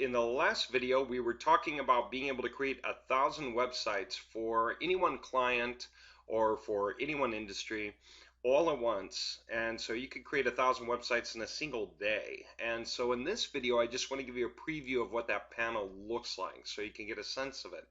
in the last video, we were talking about being able to create 1,000 websites for any one client or for any one industry all at once. And so you could create 1,000 websites in a single day. And so in this video, I just want to give you a preview of what that panel looks like so you can get a sense of it.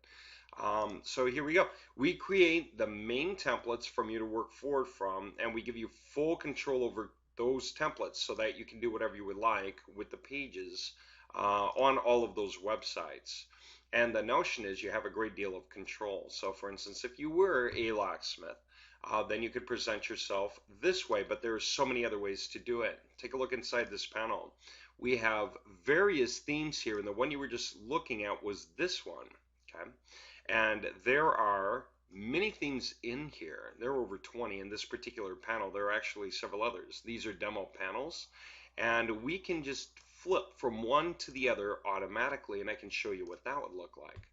So here we go. We create the main templates from you to work forward from, and we give you full control over those templates so that you can do whatever you would like with the pages on all of those websites. And the notion is you have a great deal of control. So for instance, if you were a locksmith, then you could present yourself this way, but there are so many other ways to do it. Take a look inside this panel. We have various themes here, and the one you were just looking at was this one, okay? And there are many themes in here. There are over 20 in this particular panel. There are actually several others. These are demo panels, and we can just flip from one to the other automatically, and I can show you what that would look like.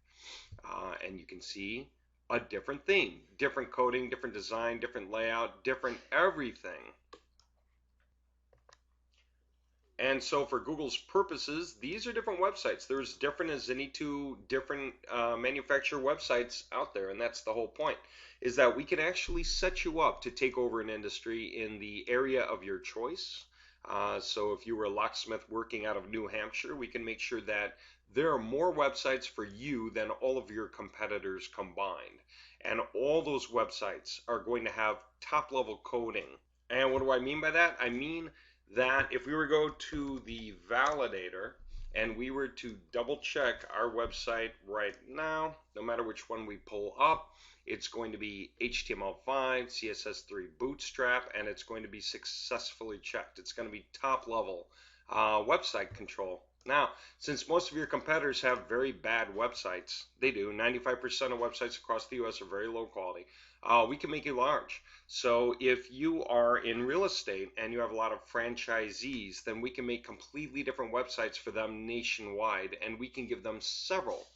And you can see a different theme, different coding, different design, different layout, different everything. And so for Google's purposes, these are different websites. They're as different as any two different manufacturer websites out there. And that's the whole point, is that we can actually set you up to take over an industry in the area of your choice. So if you were a locksmith working out of New Hampshire, we can make sure that there are more websites for you than all of your competitors combined. And all those websites are going to have top-level coding. And what do I mean by that? I mean that if we were to go to the validator and we were to double check our website right now, no matter which one we pull up, it's going to be HTML5, CSS3 Bootstrap, and it's going to be successfully checked. It's going to be top level website control. Now, since most of your competitors have very bad websites, they do, 95% of websites across the US are very low quality, we can make you large. So if you are in real estate and you have a lot of franchisees, then we can make completely different websites for them nationwide, and we can give them several.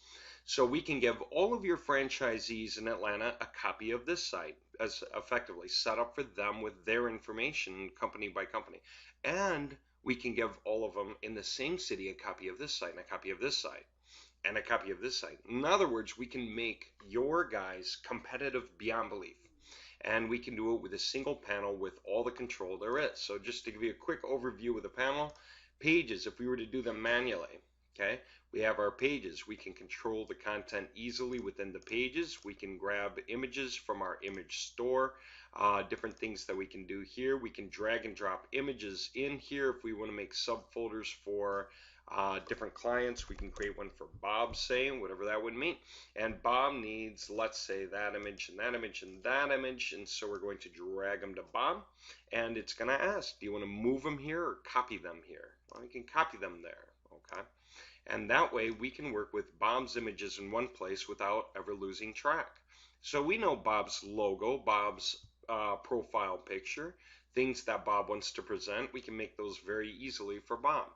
So we can give all of your franchisees in Atlanta a copy of this site, as effectively set up for them with their information company by company. And we can give all of them in the same city a copy of this site and a copy of this site and a copy of this site. In other words, we can make your guys competitive beyond belief. And we can do it with a single panel with all the control there is. So just to give you a quick overview of the panel, pages, if we were to do them manually, okay, we have our pages. We can control the content easily within the pages. We can grab images from our image store, different things that we can do here. We can drag and drop images in here if we want to make subfolders for different clients. We can create one for Bob, say, whatever that would mean. And Bob needs, let's say, that image and that image and that image. And so we're going to drag them to Bob. And it's going to ask, do you want to move them here or copy them here? Well, you can copy them there, okay? And that way we can work with Bob's images in one place without ever losing track. So we know Bob's logo, Bob's profile picture, things that Bob wants to present. We can make those very easily for Bob.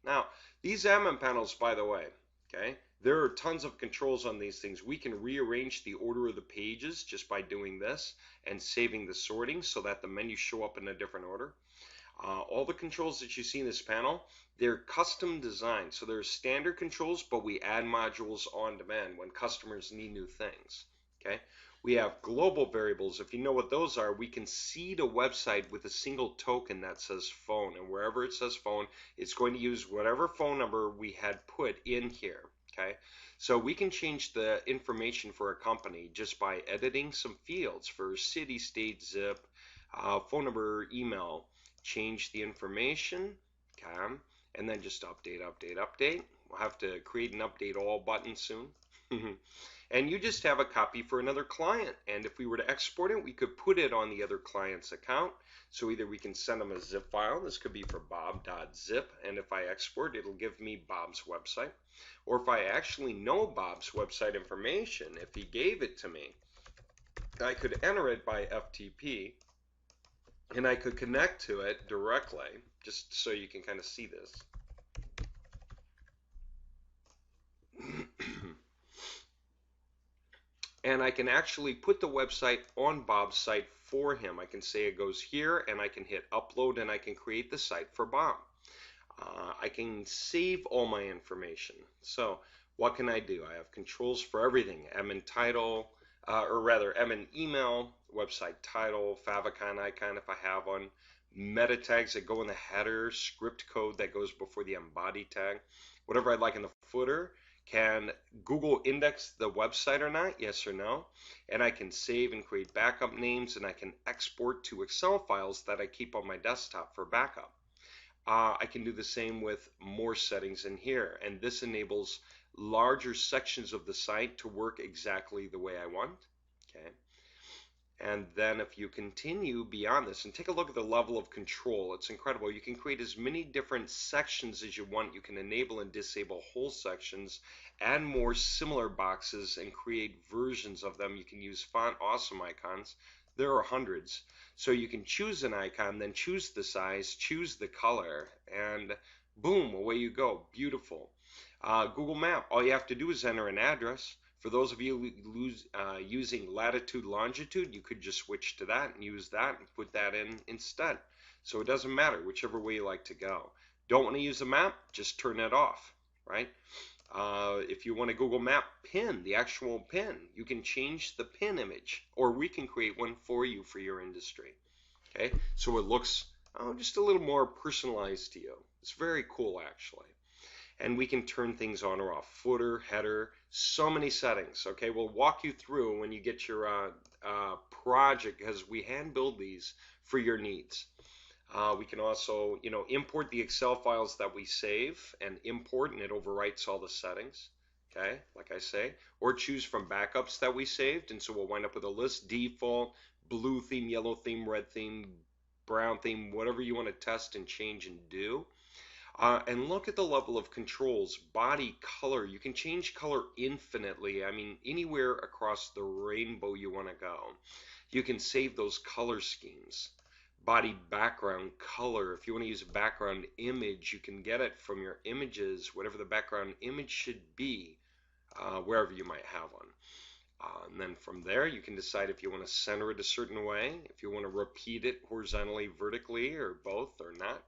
Now, these admin panels, by the way, okay, there are tons of controls on these things. We can rearrange the order of the pages just by doing this and saving the sorting so that the menus show up in a different order. All the controls that you see in this panel, they're custom designed. So they're standard controls, but we add modules on demand when customers need new things. Okay. We have global variables. If you know what those are, we can seed a website with a single token that says phone. And wherever it says phone, it's going to use whatever phone number we had put in here. Okay. So we can change the information for a company just by editing some fields for city, state, zip, phone number, email. Change the information, okay, and then just update, update, update. We'll have to create an update all button soon. And you just have a copy for another client. And if we were to export it, we could put it on the other client's account. So either we can send them a zip file. This could be for bob.zip. And if I export, it'll give me Bob's website. Or if I actually know Bob's website information, if he gave it to me, I could enter it by FTP. And I could connect to it directly, just so you can kind of see this. And I can actually put the website on Bob's site for him. I can say it goes here, and I can hit upload, and I can create the site for Bob. I can save all my information. So what can I do? I have controls for everything. Admin title, or rather admin email, website title, favicon icon if I have one, meta tags that go in the header, script code that goes before the embody tag, whatever I like in the footer. Can Google index the website or not? Yes or no? And I can save and create backup names, and I can export to Excel files that I keep on my desktop for backup. I can do the same with more settings in here, and this enables larger sections of the site to work exactly the way I want. Okay. And then if you continue beyond this and take a look at the level of control, it's incredible. You can create as many different sections as you want. You can enable and disable whole sections, add more similar boxes, and create versions of them. You can use font awesome icons. There are hundreds. So you can choose an icon, then choose the size, choose the color, and boom, away you go. Beautiful. Google Map, all you have to do is enter an address. For those of you using latitude, longitude, you could just switch to that and use that and put that in instead. So it doesn't matter, whichever way you like to go. Don't want to use a map? Just turn it off, right? If you want a Google Map pin, the actual pin, you can change the pin image, or we can create one for you for your industry. Okay, so it looks just a little more personalized to you. It's very cool, actually. And we can turn things on or off. Footer, header, so many settings. Okay, we'll walk you through when you get your project, because we hand build these for your needs. We can also, import the Excel files that we save and import, and it overwrites all the settings. Okay, like I say, or choose from backups that we saved, and so we'll wind up with a list: default, blue theme, yellow theme, red theme, brown theme, whatever you want to test and change and do. And look at the level of controls, body color. You can change color infinitely. I mean, anywhere across the rainbow you want to go. You can save those color schemes. Body background color. If you want to use a background image, you can get it from your images, whatever the background image should be, wherever you might have one. And then from there, you can decide if you want to center it a certain way, if you want to repeat it horizontally, vertically, or both, or not.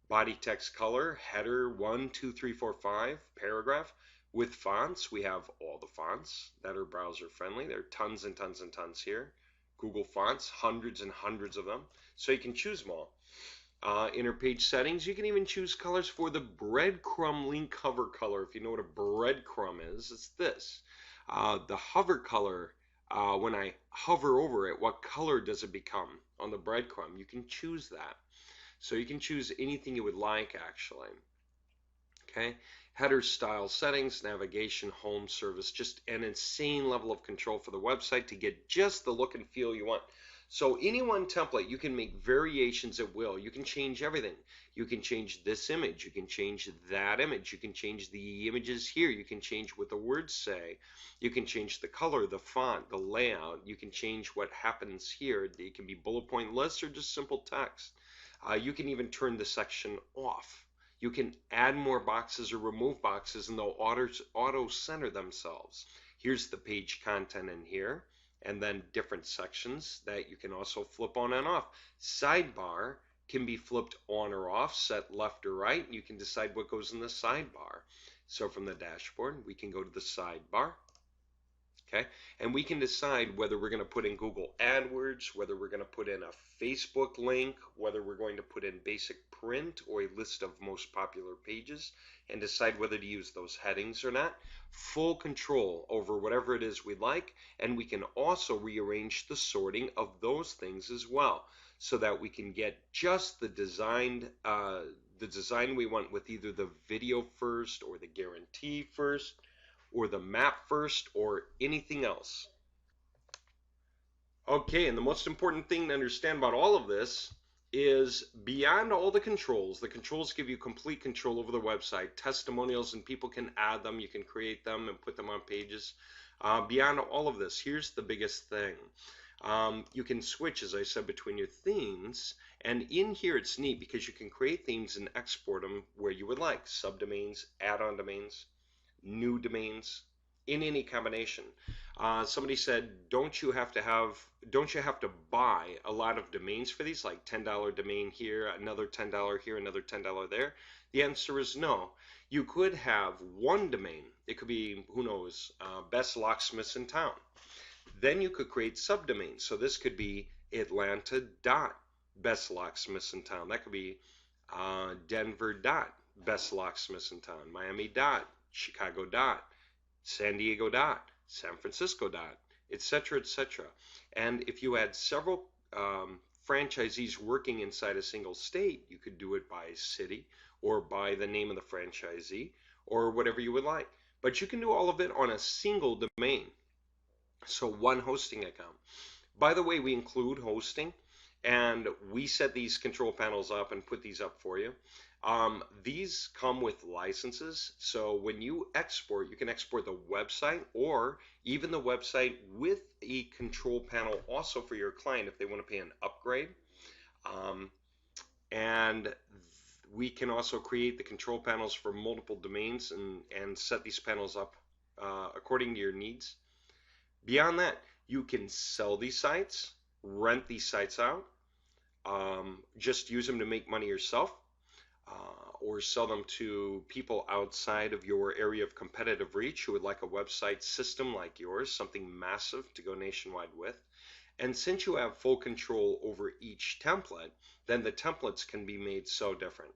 Body text color, header 1, 2, 3, 4, 5, paragraph. With fonts, we have all the fonts that are browser friendly. There are tons and tons and tons here. Google Fonts, hundreds and hundreds of them. So you can choose them all. Inner page settings, you can even choose colors for the breadcrumb link hover color. If you know what a breadcrumb is, it's this. The hover color, when I hover over it, what color does it become on the breadcrumb? You can choose that. So you can choose anything you would like, actually. Okay, header style settings, navigation, home, service, just an insane level of control for the website to get just the look and feel you want. So any one template, you can make variations at will. You can change everything. You can change this image. You can change that image. You can change the images here. You can change what the words say. You can change the color, the font, the layout. You can change what happens here. It can be bullet point lists or just simple text. You can even turn the section off. You can add more boxes or remove boxes, and they'll auto center themselves. Here's the page content in here, and then different sections that you can also flip on and off. Sidebar can be flipped on or off, set left or right. You can decide what goes in the sidebar. So from the dashboard, we can go to the sidebar. Okay, and we can decide whether we're going to put in Google AdWords, whether we're going to put in a Facebook link, whether we're going to put in basic print or a list of most popular pages, and decide whether to use those headings or not. Full control over whatever it is we like, and we can also rearrange the sorting of those things as well, so that we can get just the design we want, with either the video first or the guarantee first, or the map first, or anything else. Okay, and the most important thing to understand about all of this is beyond all the controls give you complete control over the website. Testimonials, and people can add them, you can create them and put them on pages. Beyond all of this, here's the biggest thing. You can switch, as I said, between your themes, and in here it's neat because you can create themes and export them where you would like. Subdomains, add-on domains, new domains, in any combination. Somebody said, don't you have to buy a lot of domains for these, like $10 domain here, another $10 here, another $10 there? The answer is no. You could have one domain. It could be, who knows, best locksmiths in town. Then you could create subdomains. So this could be Atlanta dot best locksmiths in town. That could be Denver dot best locksmiths in town. Miami dot, Chicago dot, San Diego dot, San Francisco dot, etc., etc. And if you had several franchisees working inside a single state, you could do it by city or by the name of the franchisee or whatever you would like. But you can do all of it on a single domain. So one hosting account. By the way, we include hosting, and we set these control panels up and put these up for you. These come with licenses, so when you export, you can export the website or even the website with a control panel also for your client if they want to pay an upgrade. Um, and we can also create the control panels for multiple domains and set these panels up according to your needs. Beyond that, you can sell these sites, rent these sites out, just use them to make money yourself, or sell them to people outside of your area of competitive reach who would like a website system like yours, something massive to go nationwide with. And since you have full control over each template, then the templates can be made so different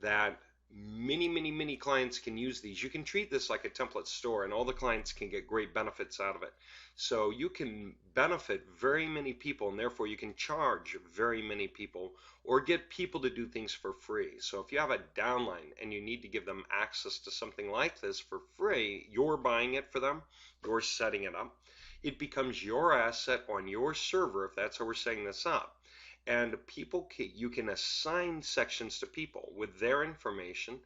that many clients can use these. You can treat this like a template store and all the clients can get great benefits out of it. So you can benefit very many people and therefore you can charge very many people or get people to do things for free. So if you have a downline and you need to give them access to something like this for free, you're buying it for them, you're setting it up. It becomes your asset on your server if that's how we're setting this up. And you can assign sections to people with their information,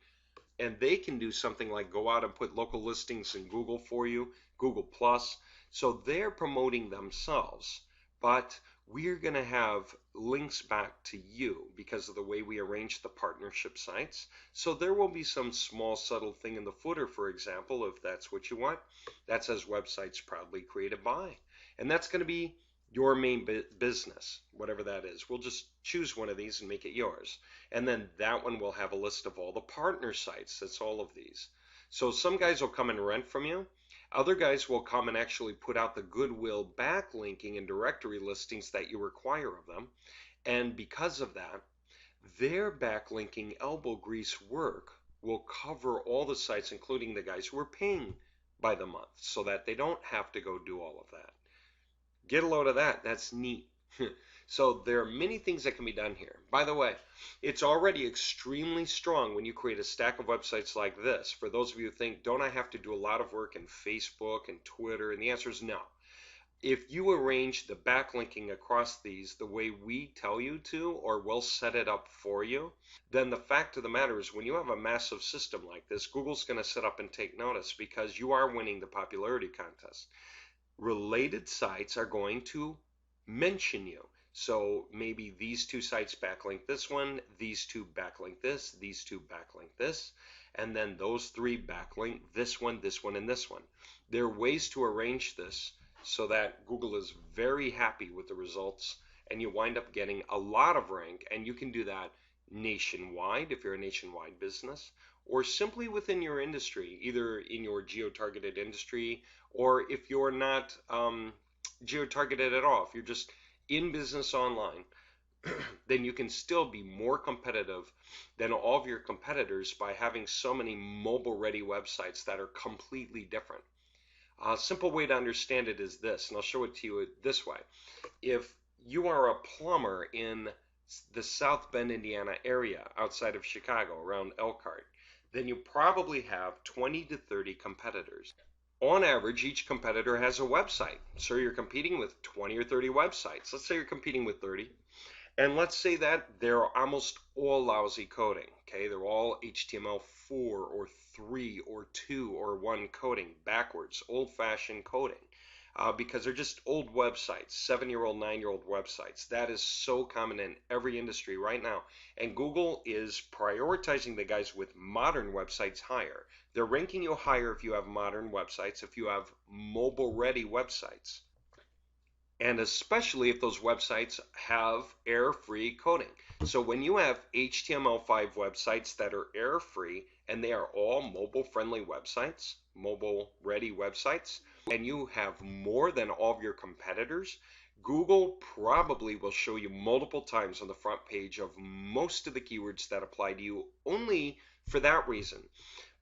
and they can do something like go out and put local listings in Google for you, Google Plus. So they're promoting themselves, but we're going to have links back to you because of the way we arrange the partnership sites. So there will be some small subtle thing in the footer, for example, if that's what you want, that says websites proudly created by. And that's going to be your main business, whatever that is. We'll just choose one of these and make it yours. And then that one will have a list of all the partner sites. That's all of these. So some guys will come and rent from you. Other guys will come and actually put out the goodwill backlinking and directory listings that you require of them. And because of that, their backlinking elbow grease work will cover all the sites, including the guys who are paying by the month, so that they don't have to go do all of that. Get a load of that. That's neat. So there are many things that can be done here. By the way, it's already extremely strong when you create a stack of websites like this. For those of you who think, don't I have to do a lot of work in Facebook and Twitter? And the answer is no. If you arrange the backlinking across these the way we tell you to, or we'll set it up for you, then the fact of the matter is when you have a massive system like this, Google's going to sit up and take notice because you are winning the popularity contest. Related sites are going to mention you. So maybe these two sites backlink this one, these two backlink this, these two backlink this, and then those three backlink this one, and this one. There are ways to arrange this so that Google is very happy with the results and you wind up getting a lot of rank, and you can do that nationwide if you're a nationwide business, or simply within your industry, either in your geo-targeted industry, or if you're not geo-targeted at all, if you're just in business online, then you can still be more competitive than all of your competitors by having so many mobile-ready websites that are completely different. A simple way to understand it is this, and I'll show it to you this way. If you are a plumber in the South Bend, Indiana area outside of Chicago, around Elkhart, then you probably have 20 to 30 competitors. On average, each competitor has a website. So you're competing with 20 or 30 websites. Let's say you're competing with 30. And let's say that they're almost all lousy coding. Okay, they're all HTML4 or 3 or 2 or 1 coding, backwards, old-fashioned coding. because they're just old websites, 7-year-old, 9-year-old websites. That is so common in every industry right now. And Google is prioritizing the guys with modern websites higher. They're ranking you higher if you have modern websites, if you have mobile-ready websites, and especially if those websites have error-free coding. So when you have HTML5 websites that are error-free and they are all mobile-friendly websites, mobile-ready websites, and you have more than all of your competitors, Google probably will show you multiple times on the front page of most of the keywords that apply to you only for that reason.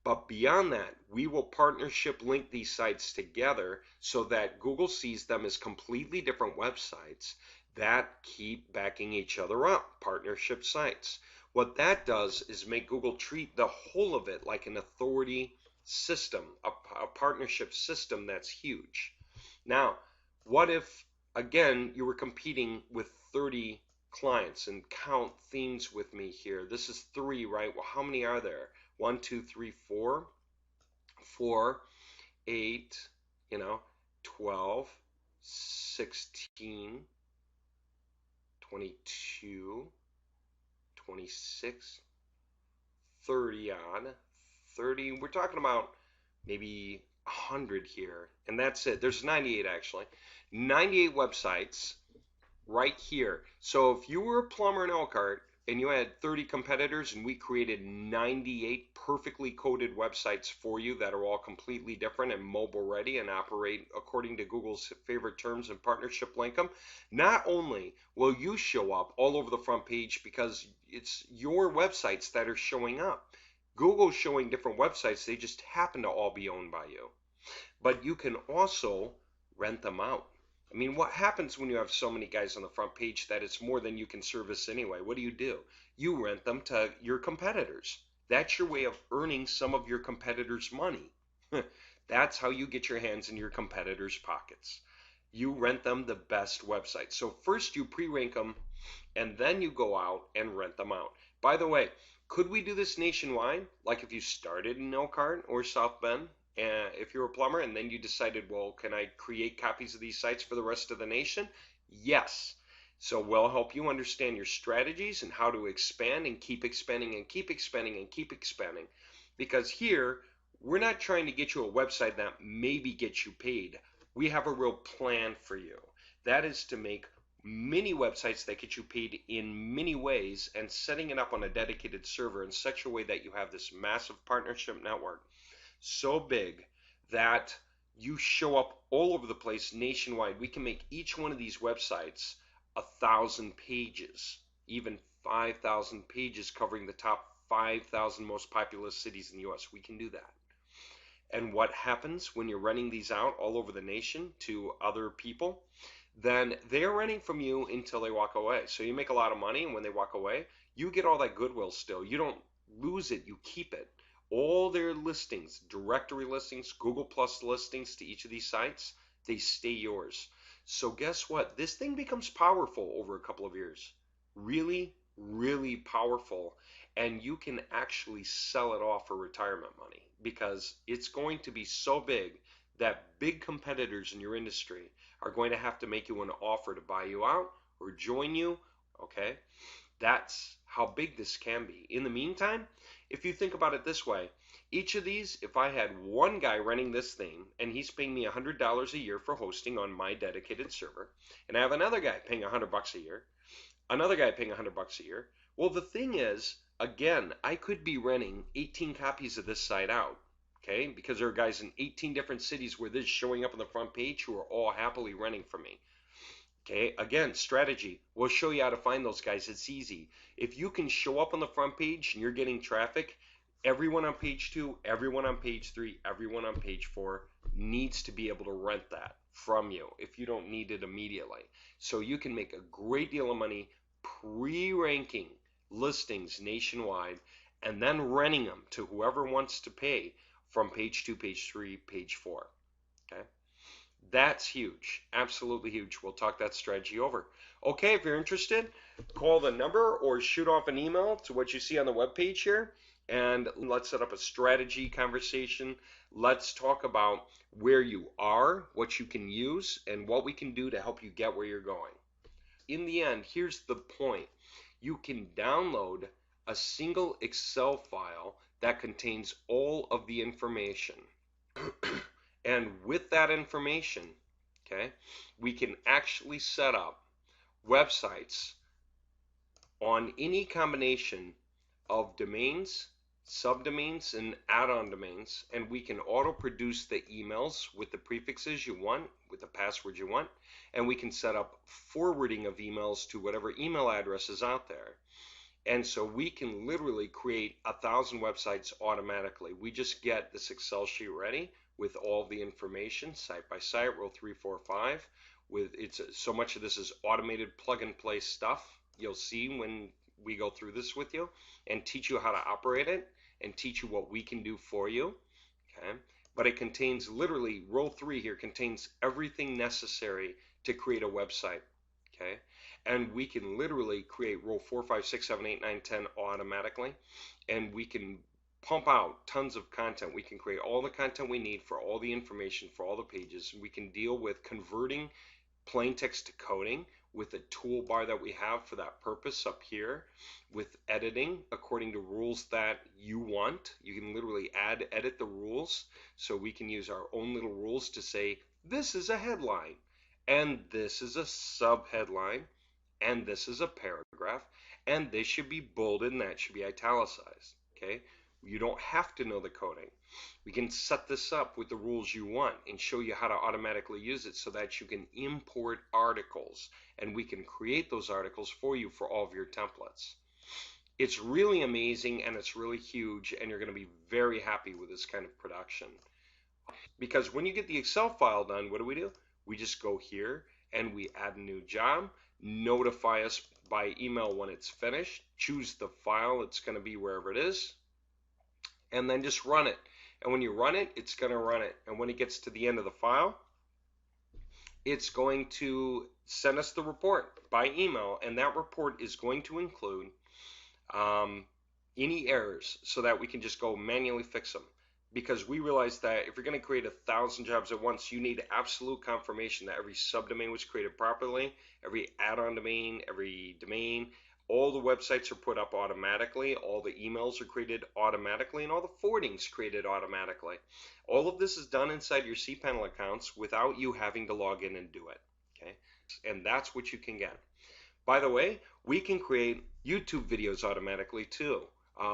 But beyond that, we will partnership link these sites together so that Google sees them as completely different websites that keep backing each other up, partnership sites. What that does is make Google treat the whole of it like an authority system, a partnership system that's huge. Now, what if, again, you were competing with 30 clients, and count themes with me here. This is 3, right? Well, how many are there? 1, 2, 3, 4, 4, 8, 12, 16, 22, 26, 30 odd, 30. We're talking about maybe 100 here, and that's it. There's 98 actually. 98 websites right here. So if you were a plumber in Elkhart and you had 30 competitors and we created 98 perfectly coded websites for you that are all completely different and mobile ready and operate according to Google's favorite terms and partnership link them, not only will you show up all over the front page because it's your websites that are showing up. Google's showing different websites, they just happen to all be owned by you. But you can also rent them out. I mean, what happens when you have so many guys on the front page that it's more than you can service anyway? What do? You rent them to your competitors. That's your way of earning some of your competitors' money. That's how you get your hands in your competitors' pockets. You rent them the best websites. So first you pre-rank them, and then you go out and rent them out. By the way, could we do this nationwide? Like if you started in Elkhart or South Bend, if you're a plumber, and then you decided, well, can I create copies of these sites for the rest of the nation? Yes. So we'll help you understand your strategies and how to expand and keep expanding and keep expanding and keep expanding. Because here, we're not trying to get you a website that maybe gets you paid. We have a real plan for you. That is to make many websites that get you paid in many ways and setting it up on a dedicated server in such a way that you have this massive partnership network so big that you show up all over the place nationwide. We can make each one of these websites 1,000 pages, even 5,000 pages covering the top 5,000 most populous cities in the US. We can do that. And what happens when you're renting these out all over the nation to other people? Then they're renting from you until they walk away. So you make a lot of money, and when they walk away, you get all that goodwill still. You don't lose it, you keep it. All their listings, directory listings, Google Plus listings to each of these sites, they stay yours. So guess what? This thing becomes powerful over a couple of years. Really, really powerful. And you can actually sell it off for retirement money because it's going to be so big that big competitors in your industry are going to have to make you an offer to buy you out or join you. Okay? That's how big this can be. In the meantime, if you think about it this way, each of these, if I had one guy running this thing and he's paying me $100 a year for hosting on my dedicated server, and I have another guy paying $100 a year, another guy paying $100 a year, well, the thing is, again, I could be renting 18 copies of this site out, okay? Because there are guys in 18 different cities where this is showing up on the front page who are all happily renting from me. Okay, again, strategy. We'll show you how to find those guys. It's easy. If you can show up on the front page and you're getting traffic, everyone on page 2, everyone on page 3, everyone on page 4 needs to be able to rent that from you if you don't need it immediately. So you can make a great deal of money pre-ranking listings nationwide and then renting them to whoever wants to pay from page 2, page 3, page 4. Okay? That's huge. Absolutely huge. We'll talk that strategy over. Okay, if you're interested, call the number or shoot off an email to what you see on the webpage here, And let's set up a strategy conversation. Let's talk about where you are, what you can use, and what we can do to help you get where you're going. In the end, here's the point. You can download a single Excel file that contains all of the information. And with that information, okay, we can actually set up websites on any combination of domains, subdomains, and add-on domains, and we can auto-produce the emails with the prefixes you want, with the password you want, and we can set up forwarding of emails to whatever email address is out there. And so we can literally create 1,000 websites automatically. We just get this Excel sheet ready with all the information, site by site, row 3, 4, 5. So much of this is automated plug and play stuff. You'll see when we go through this with you and teach you how to operate it and teach you what we can do for you. Okay, but it contains literally row 3 here contains everything necessary to create a website. Okay, and we can literally create row 4, 5, 6, 7, 8, 9, 10 automatically, and we can pump out tons of content. We can create all the content we need for all the information for all the pages. We can deal with converting plain text to coding with the toolbar that we have for that purpose up here, with editing according to rules that you want. You can literally edit the rules, so we can use our own little rules to say this is a headline and this is a subheadline and this is a paragraph and this should be bolded and that should be italicized. Okay, you don't have to know the coding. We can set this up with the rules you want and show you how to automatically use it so that you can import articles, and we can create those articles for you for all of your templates. It's really amazing and it's really huge, and you're going to be very happy with this kind of production. Because when you get the Excel file done, what do? We just go here and we add a new job, notify us by email when it's finished, choose the file, it's going to be wherever it is, and then just run it. And when you run it, it's going to run it. And when it gets to the end of the file, it's going to send us the report by email. And that report is going to include any errors so that we can just go manually fix them. Because we realize that if you're going to create 1,000 jobs at once, you need absolute confirmation that every subdomain was created properly, every add-on domain, every domain, all the websites are put up automatically, all the emails are created automatically, and all the forwardings created automatically. All of this is done inside your cPanel accounts without you having to log in and do it. Okay, and that's what you can get. By the way, we can create YouTube videos automatically too.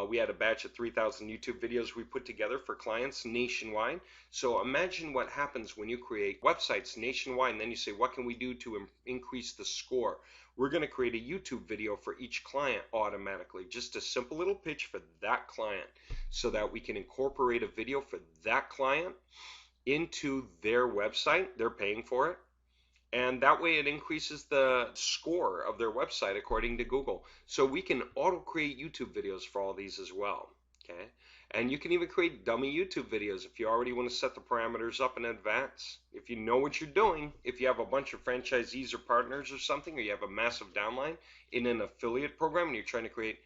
We had a batch of 3,000 YouTube videos we put together for clients nationwide. So imagine what happens when you create websites nationwide and then you say, what can we do to increase the score? We're going to create a YouTube video for each client automatically, just a simple little pitch for that client so that we can incorporate a video for that client into their website. They're paying for it. And that way it increases the score of their website according to Google. So we can auto create YouTube videos for all these as well. Okay, and you can even create dummy YouTube videos if you already want to set the parameters up in advance. If you know what you're doing, if you have a bunch of franchisees or partners or something, or you have a massive downline in an affiliate program and you're trying to create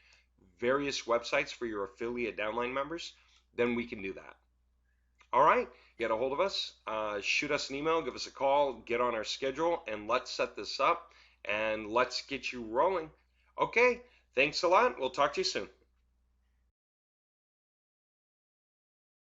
various websites for your affiliate downline members, then we can do that. All right, get a hold of us, shoot us an email, give us a call, get on our schedule, and let's set this up and let's get you rolling. Okay, thanks a lot. We'll talk to you soon.